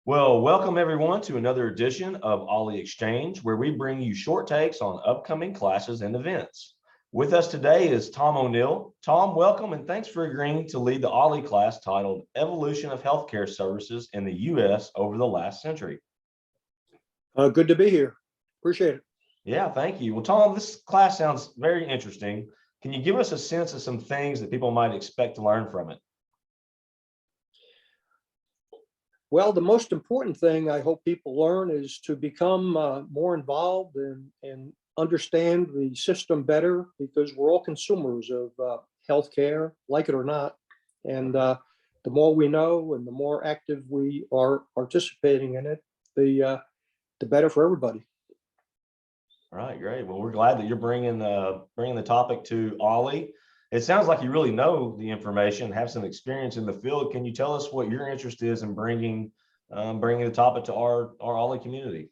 Well, welcome everyone to another edition of OLLI Exchange, where we bring you short takes on upcoming classes and events. With us today is Tom O'Neill. Tom, welcome and thanks for agreeing to lead the OLLI class titled Evolution of Healthcare Services in the U.S. Over the Last Century. Good to be here. Appreciate it. Yeah, thank you. Well, Tom, this class sounds very interesting. Can you give us a sense of some things that people might expect to learn from it? Well, the most important thing I hope people learn is to become more involved and understand the system better, because we're all consumers of healthcare, like it or not. And the more we know and the more active we are participating in it, the better for everybody. All right, great. Well, we're glad that you're bringing the topic to OLLI. It sounds like you really know the information, have some experience in the field. Can you tell us what your interest is in bringing the topic to our OLLI community?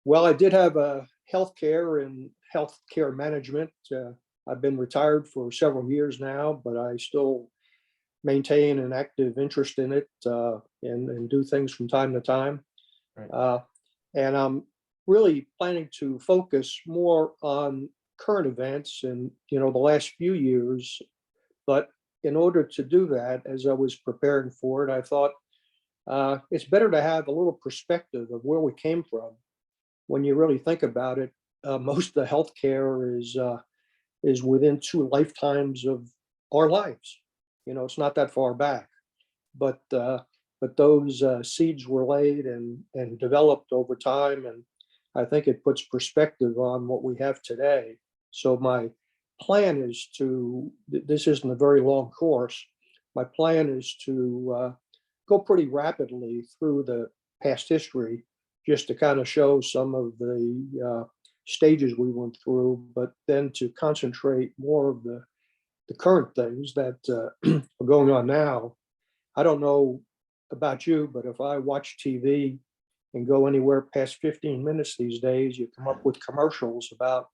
Well, I did have a healthcare and healthcare management. I've been retired for several years now, but I still maintain an active interest in it and do things from time to time. Right. And I'm really planning to focus more on current events and the last few years. But in order to do that, as I was preparing for it, I thought it's better to have a little perspective of where we came from. When you really think about it, most of the healthcare is within two lifetimes of our lives. It's not that far back, but those seeds were laid and developed over time, and I think it puts perspective on what we have today. So my plan is this isn't a very long course. My plan is to go pretty rapidly through the past history, just to kind of show some of the stages we went through, but then to concentrate more of the current things that are going on now. I don't know about you, but if I watch TV and go anywhere past 15 minutes these days, you come up with commercials about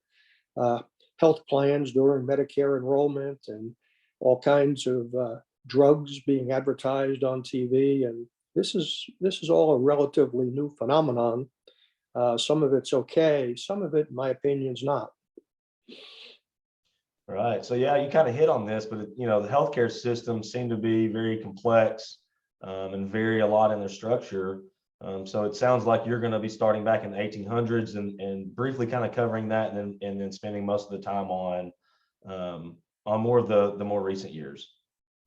health plans during Medicare enrollment and all kinds of drugs being advertised on TV. And this is all a relatively new phenomenon. Some of it's okay. Some of it, in my opinion, is not. Right. So yeah, you kind of hit on this, but the healthcare systems seem to be very complex and vary a lot in their structure. So it sounds like you're going to be starting back in the 1800s and briefly kind of covering that, and then spending most of the time on more of the more recent years.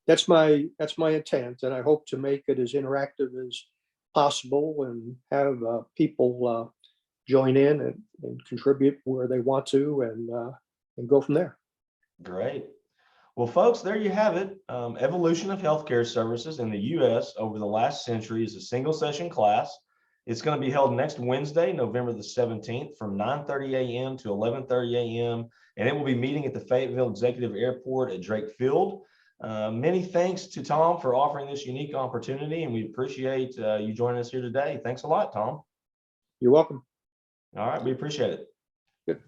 That's my intent, and I hope to make it as interactive as possible and have people join in and contribute where they want to, and go from there. Great. Well, folks, there you have it. Evolution of Healthcare Services in the U.S. Over the Last Century is a single session class. It's going to be held next Wednesday, November the 17th from 9:30 a.m. to 11:30 a.m. And it will be meeting at the Fayetteville Executive Airport at Drake Field. Many thanks to Tom for offering this unique opportunity, and we appreciate you joining us here today. Thanks a lot, Tom. You're welcome. All right, we appreciate it. Good.